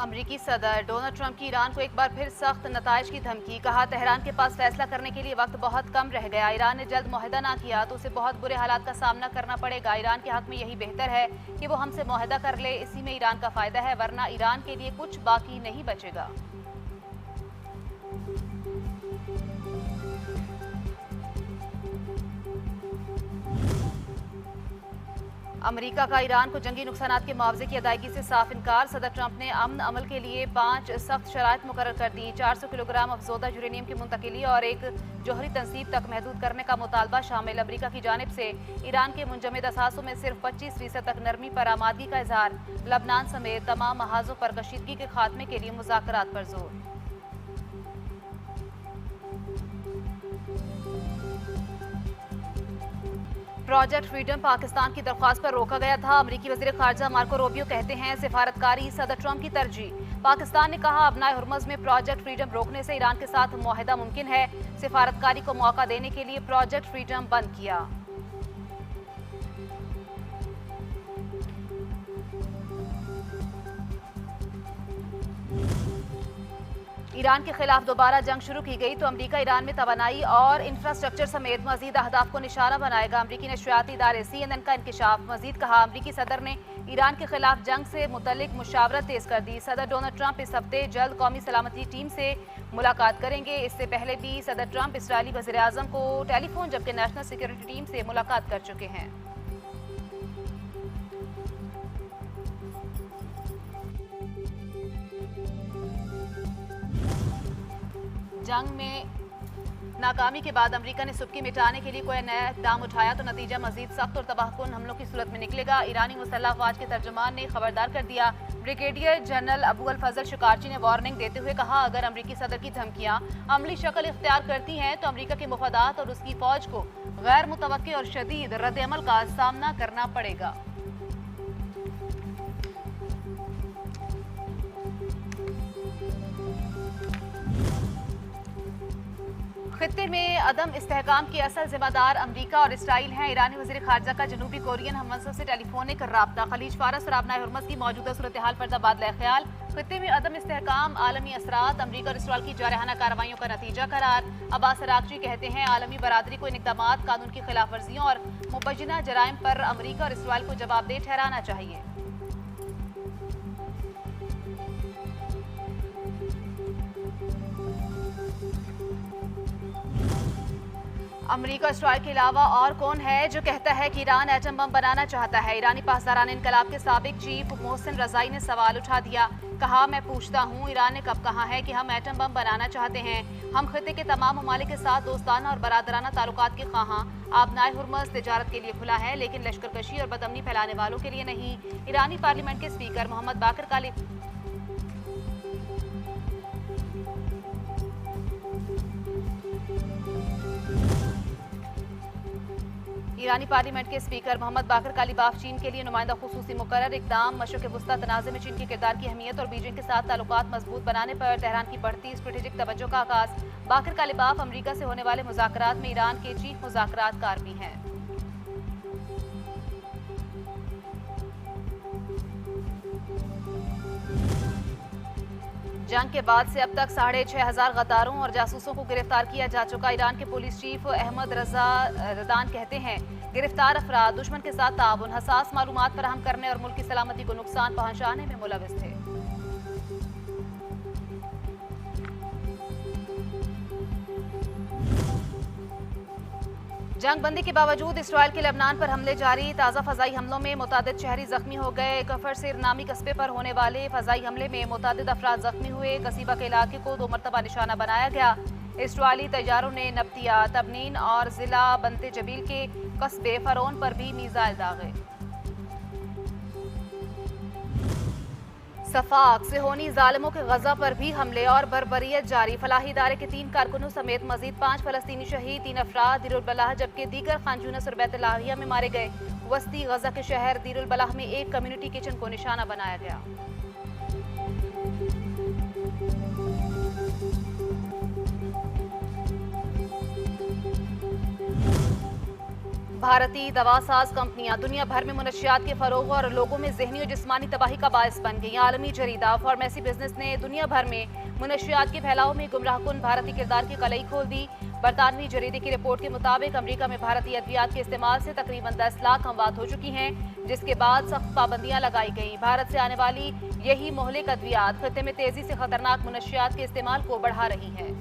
अमरीकी सदर Donald Trump की ईरान को एक बार फिर सख्त नताइज की धमकी। कहा, तेहरान के पास फैसला करने के लिए वक्त बहुत कम रह गया। ईरान ने जल्द मुआहदा ना किया तो उसे बहुत बुरे हालात का सामना करना पड़ेगा। ईरान के हक में यही बेहतर है कि वो हमसे मुआहदा कर ले, इसी में ईरान का फायदा है, वरना ईरान के लिए कुछ बाकी नहीं बचेगा। अमेरिका का ईरान को जंगी नुकसानात के मुआवजे की अदायगी से साफ इनकार। सदर ट्रंप ने अमन अमल के लिए 5 सख्त शराइत मुकर्रर कर दी। 400 किलोग्राम अफजोदा यूरेनियम की मुंतकिली और एक जौहरी तनसीब तक महदूद करने का मुतालबा शामिल। अमेरिका की जानिब से ईरान के मुंजमद असासों में सिर्फ 25% तक नरमी पर आमादगी का इजहार। लबनान समेत तमाम महाजों पर कशीदगी के खात्मे के लिए मुज़ाकरात पर जोर। प्रोजेक्ट फ्रीडम पाकिस्तान की दरख्वास्त पर रोका गया था। अमरीकी वज़ीर ख़ारजा मार्को रूबियो कहते हैं, सिफारतकारी सदर ट्रंप की तरजीह। पाकिस्तान ने कहा, अबनाए हुर्मुज़ में प्रोजेक्ट फ्रीडम रोकने से ईरान के साथ मुआहदा मुमकिन है। सिफारतकारी को मौका देने के लिए प्रोजेक्ट फ्रीडम बंद किया। ईरान के खिलाफ दोबारा जंग शुरू की गई तो अमरीका ईरान में तवानाई और इंफ्रास्ट्रक्चर समेत मजीद अहदाफ को निशाना बनाएगा। अमरीकी नशरियाती इदारे CNN का इंकशाफ। मजीद कहा, अमरीकी सदर ने ईरान के खिलाफ जंग से मुतल्लिक मुशावरत तेज कर दी। सदर डोनाल्ड ट्रंप इस हफ्ते जल्द कौमी सलामती टीम से मुलाकात करेंगे। इससे पहले भी सदर ट्रंप इसराइली वज़ीर आज़म को टेलीफोन जबकि नेशनल सिक्योरिटी टीम से मुलाकात कर चुके हैं। जंग में नाकामी के बाद अमेरिका ने सुबकी मिटाने के लिए कोई नया इक़दाम उठाया तो नतीजा मजीद सख्त और तबाहकुन हमलों की सूरत में निकलेगा। ईरानी मुसल्लह अफ़वाज के तर्जुमान ने खबरदार कर दिया। ब्रिगेडियर जनरल अबू अल फजल शिकारची ने वार्निंग देते हुए कहा, अगर अमरीकी सदर की धमकियां अमली शक्ल इख्तियार करती हैं तो अमरीका के मुफादात और उसकी फौज को गैर मुतवक्के और शदीद रद्द-ए-अमल का सामना करना पड़ेगा। खित्ते में अदम इस्तेहकाम की असल जिम्मेदार अमरीका और इसराइल हैं। ईरानी वज़ीर ख़ारजा का जनूबी कोरियन हममंसब से टेलीफोनिक रब्ता। खलीज फारस और आबनाए हुर्मुज़ की मौजूदा सूरत हाल पर तबादला ख्याल। खित्ते में अदम इस्तेहकाम आलमी असरात। अमरीका और इसराइल की जारहाना कार्रवाइयों का नतीजा करार। अब्बास अराग़ची कहते हैं, आलमी बरादरी को इन इक़दामात, कानून की खिलाफ वर्जियों और मुबय्यना जराइम पर अमरीका और इसराइल को जवाबदेह ठहराना चाहिए। अमरीका इसराइल के अलावा और कौन है जो कहता है कि ईरान एटम बम बनाना चाहता है? ईरानी पासदारान इनकलाब के साबिक चीफ मोहसिन रज़ाई ने सवाल उठा दिया। कहा, मैं पूछता हूँ, ईरान ने कब कहा है कि हम एटम बम बनाना चाहते हैं? हम खित्ते के तमाम ममालिक के साथ दोस्ताना और बरादराना ताल्लुकात के ख़्वाहां। आबनाए हुर्मुज़ तिजारत के लिए खुला है, लेकिन लश्करकशी और बदअमनी फैलाने वालों के लिए नहीं। ईरानी पार्लियामेंट के स्पीकर मोहम्मद बाकर कालिबाफ ईरानी पार्लियामेंट के स्पीकर मोहम्मद बाकर कालिबाफ चीन के लिए नुमाइंदा खुसूसी मुकर्रर। इक़दाम मशरिक़ वुस्ता तनाज़े में चीन के किरदार की अहमियत और बीजिंग के साथ ताल्लुकात मजबूत बनाने पर तेहरान की बढ़ती स्ट्रेटेजिक तवज्जो का आगाज़। बाकर कालिबाफ अमरीका से होने वाले मुज़ाकरात में ईरान के चीफ मुज़ाकरात कार भी हैं। जंग के बाद से अब तक 6,500 गद्दारों और जासूसों को गिरफ्तार किया जा चुका। ईरान के पुलिस चीफ अहमद रजा रदान कहते हैं, गिरफ्तार अफराद दुश्मन के साथ ताउन, हसास मालूमात फराहम करने और मुल्क की सलामती को नुकसान पहुंचाने में मुलविस थे। जंग बंदी के बावजूद इसराइल के लेबनान पर हमले जारी। ताज़ा फ़ज़ाई हमलों में मुतादिद शहरी जख्मी हो गए। कफर सिर नामी कस्बे पर होने वाले फ़ज़ाई हमले में मुतादिद अफराद जख्मी हुए। कसीबा के इलाके को 2 मरतबा निशाना बनाया गया। इसराइली तैयारों ने नब्तिया, तबनीन और ज़िला बनते जबील के कस्बे फ़रोन पर भी मीज़ाइल दागे। सफाक सेहोनी जालिमों के गजा पर भी हमले और बर्बरियत जारी। फलाही इदारे के 3 कारकुनों समेत मजीद 5 फ़लस्तीनी शहीद, 3 अफराद दीरुल बलाह जबकि दीगर खान यूनिस और बैतुल्लाहिया में मारे गए। वस्ती गजा के शहर दीरुल बलाह में एक कम्युनिटी किचन को निशाना बनाया गया। भारतीय दवासाज कंपनियां दुनिया भर में मुनशियात के फरोग और लोगों में जहनी और जिस्मानी तबाही का बायस बन गई। आलमी जरीदा फार्मेसी बिजनेस ने दुनिया भर में मुनशियात के फैलाव में गुमराहकुन भारतीय किरदार की कलई खोल दी। बरतानवी जरीदे की रिपोर्ट के मुताबिक अमरीका में भारतीय अद्वियात के इस्तेमाल से तकरीबन 10 लाख अमवात हो चुकी हैं, जिसके बाद सख्त पाबंदियां लगाई गई। भारत से आने वाली यही मोहलिक अद्वियात खित्ते में तेजी से खतरनाक मुनशियात के इस्तेमाल को बढ़ा रही है।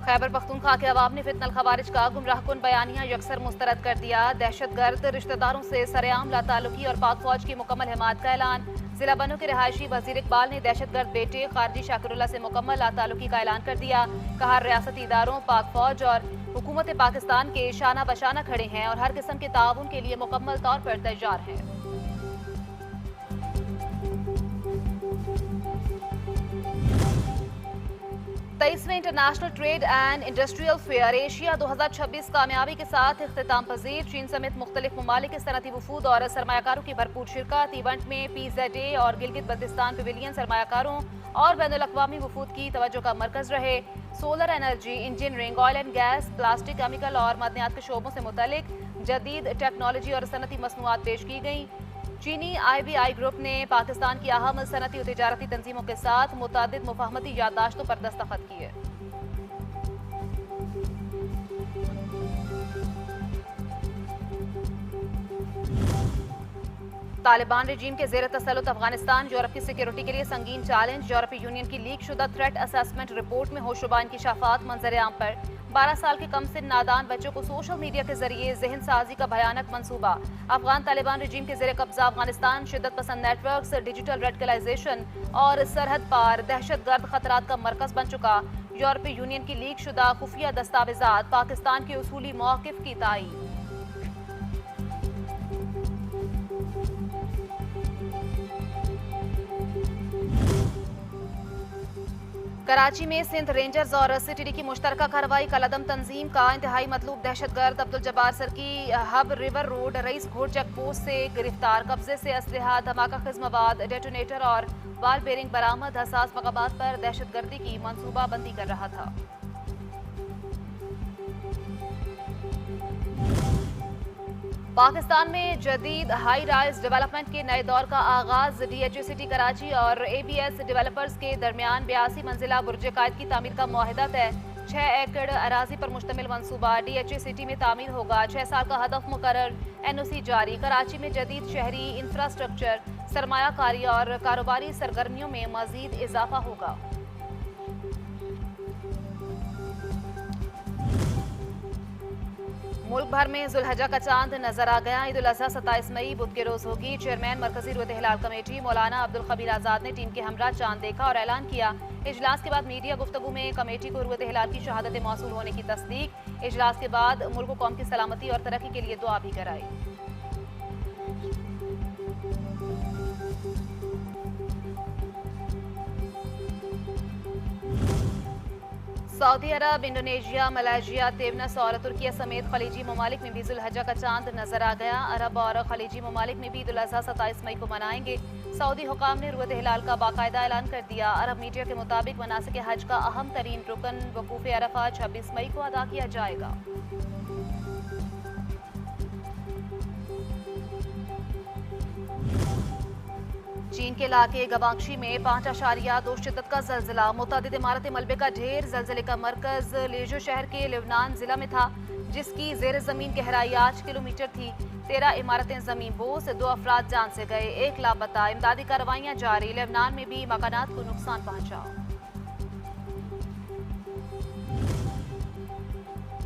खैबर पख्तूनख्वा के अवाम ने फितनल खवारिज का गुमराहकुन बयानिया यकसर मुस्तरद कर दिया। दहशतगर्द रिश्तेदारों से सरेआम लाताल्लुकी और पाक फौज की मुकम्मल हिमायत का ऐलान। जिला बनो के रिहायशी वजीर इकबाल ने दहशतगर्द बेटे खारजी शाकिरुल्लाह से मुकम्मल लाताल्लुकी का ऐलान कर दिया। कहा, रियासती इदारों, पाक फौज और हुकूमत पाकिस्तान के शाना बशाना खड़े हैं और हर किस्म के ताउन के लिए मुकम्मल तौर पर तैयार हैं। 23वें international trade and industrial fair Asia 2026 कामयाबी के साथ इख्तिताम पजीर। चीन समेत मुख्तलिफ ममालिक के सनती वफूद और सरमायाकारों की भरपूर शिरकत। इवेंट में PZA और गिलगित बल्तिस्तान पवेलियन सरमायाकारों और बैनुल-अक़वामी वफूद की तवज्जो का मरकज रहे। Solar energy, engineering, oil and gas, plastic, chemical और मदनियात के शोबों से मुतल्लिक जदीद टेक्नोलॉजी और सनती मसनूआत पेश की गई। चीनी IBI ग्रुप ने पाकिस्तान की अहम सनती और तिजारती तंजीमों के साथ मुतादिद मुफाहमती याददाश्तों पर दस्तखत किए। तालिबान रजीम के ज़ेर तसल्लुत अफगानिस्तान यूरोप की सिक्योरिटी के लिए संगीन चैलेंज। यूरोपीय यूनियन की लीक शुदा थ्रेट असेसमेंट रिपोर्ट में होशरुबा इंकिशाफात मंजर-ए-आम पर। 12 साल के कम से नादान बच्चों को सोशल मीडिया के जरिए जहन साजी का भयानक मंसूबा। अफगान तालिबान रजीम के ज़ेर कब्जा अफगानिस्तान शिद्दत पसंद नेटवर्क्स, डिजिटल रेडिकलाइजेशन और सरहद पार दहशतगर्द खतरात का मरकज बन चुका। यूरोपीय यूनियन की लीक शुदा खुफिया दस्तावेजात पाकिस्तान के उसूली मौक़िफ़ की तायीद। कराची में सिंध रेंजर्स और सिटी की मुश्तरका कार्रवाई। कलदम तंजीम का इंतहाई मतलूब दहशतगर्द अब्दुल जब्बार सरकी हब रिवर रोड रईस घोट चेक पोस्ट से गिरफ्तार। कब्जे से असलहा, धमाका खिज़ मवाद, डेटोनेटर और वाल बेरिंग बरामद। हसास मकामात पर दहशतगर्दी की मनसूबाबंदी कर रहा था। पाकिस्तान में जदीद हाई राइज डेवलपमेंट के नए दौर का आगाज। DHA सिटी कराची और ABS डेवलपर्स के दरमियान 82 मंजिला बुर्ज कायद की तामीर का मुआहिदा तय। 6 एकड़ अराजी पर मुश्तमिल मंसूबा DHA सिटी में तामीर होगा। 6 साल का हदफ मुकर्रर, NOC जारी। कराची में जदीद शहरी इंफ्रास्ट्रक्चर, सरमायाकारी और कारोबारी सरगर्मियों में मजीद इजाफा होगा। मुल्क भर में जुल्हज्जा का चांद नजर आ गया। ईद उल अज़हा 27 मई बुध के रोज होगी। चेयरमैन मरकजी रूयत हिलाल कमेटी मौलाना अब्दुल खबीर आज़ाद ने टीम के हमरा चांद देखा और ऐलान किया। इजलास के बाद मीडिया गुफ्तगू में कमेटी को रूयत हिलाल की शहादत मौसूल होने की तस्दीक। इजलास के बाद मुल्क कौम की सलामती और तरक्की के लिए दुआ भी कराई। सऊदी अरब, इंडोनेशिया, मलेशिया, तेवनस और तुर्किया समेत खलीजी ममालिक में भी जुल्हज्जा का चांद नजर आ गया। अरब और खलीजी ममालिक में भी ईद उल अज़हा 27 मई को मनाएंगे। सऊदी हुकाम ने रूयत हिलाल का बाकायदा ऐलान कर दिया। अरब मीडिया के मुताबिक मनासिक हज का अहम तरीन रुकन वकूफ अरफा 26 मई को अदा किया जाएगा। चीन के इलाके गवांगशी में 5.2 शिद्दत का जल्जिला। मुतअद्दिद इमारतें मलबे का ढेर। जल्जिले का मरकज लेजो शहर के लिवनान जिला में था, जिसकी जेर जमीन गहराई 8 किलोमीटर थी। 13 इमारतें जमीन बोस, 2 अफराद जान से गए, 1 लापता। इमदादी कार्रवाइयां जारी। लिवनान में भी मकानात को नुकसान पहुंचा।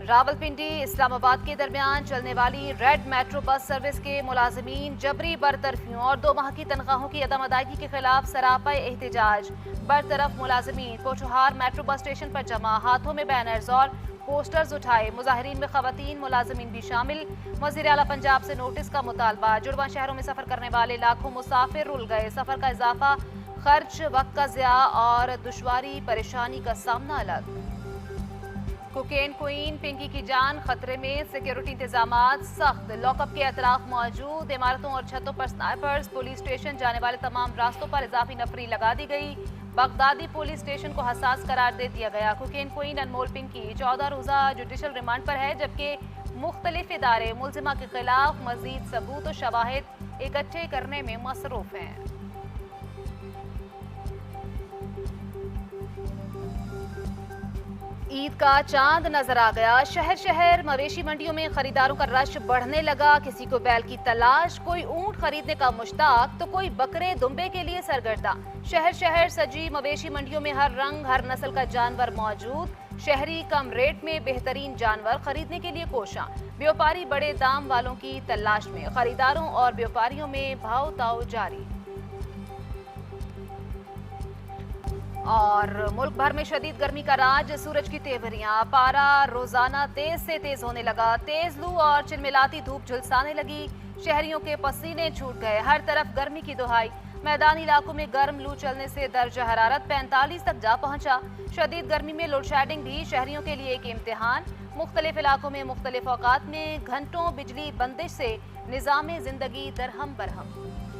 रावलपिंडी इस्लामाबाद के दरमियान चलने वाली रेड मेट्रो बस सर्विस के मुलाजिमीन जबरी बरतरफियों और 2 माह की तनख्वाहों की अदम अदायगी के खिलाफ सरापा एहतजाज। बरतरफ मुलाजिमीन कोचहार मेट्रो बस स्टेशन पर जमा, हाथों में बैनर्स और पोस्टर्स उठाए। मुजाहिरीन में खवातीन मुलाजिमीन भी शामिल। वज़ीर आला पंजाब से नोटिस का मुतालबा। जुड़वा शहरों में सफर करने वाले लाखों मुसाफिर रुल गए। सफर का इजाफा, खर्च, वक्त का ज़िया और दुश्वारी परेशानी का सामना अलग। कोकेन क्वीन पिंकी की जान खतरे में, सिक्योरिटी इंतजामात सख्त, लॉकअप के अतराफ मौजूद, इमारतों और छतों पर स्नाइपर्स, पुलिस स्टेशन जाने वाले तमाम रास्तों पर इजाफी नफरी लगा दी गई। बगदादी पुलिस स्टेशन को हसास करार दे दिया गया। कोकेन क्वीन अनमोल पिंकी 14 रोजा जुडिशल रिमांड पर है, जबकि मुख्तलिफ इदारे मुलजिमा के खिलाफ मजीद सबूत और शवाहिद इकट्ठे करने में मसरूफ हैं। ईद का चांद नजर आ गया। शहर शहर मवेशी मंडियों में खरीदारों का रश बढ़ने लगा। किसी को बैल की तलाश, कोई ऊंट खरीदने का मुश्ताक तो कोई बकरे दुम्बे के लिए सरगर्दा। शहर शहर सजी मवेशी मंडियों में हर रंग हर नस्ल का जानवर मौजूद। शहरी कम रेट में बेहतरीन जानवर खरीदने के लिए कोशां। व्यापारी बड़े दाम वालों की तलाश में। खरीदारों और व्यापारियों में भाव ताव जारी। और मुल्क भर में शदीद गर्मी का राज, सूरज की तेवरियां, पारा रोजाना तेज से तेज होने लगा। तेज लू और चिलमिलाती धूप झुलसाने लगी। शहरियों के पसीने छूट गए। हर तरफ गर्मी की दुहाई। मैदानी इलाकों में गर्म लू चलने से दर्जा हरारत 45 तक जा पहुंचा। शदीद गर्मी में लोड शेडिंग भी शहरियों के लिए एक इम्तिहान। मुख्तलिफ इलाकों में मुख्तलिफ औकात में घंटों बिजली बंदिश से निजाम जिंदगी दरहम बरहम।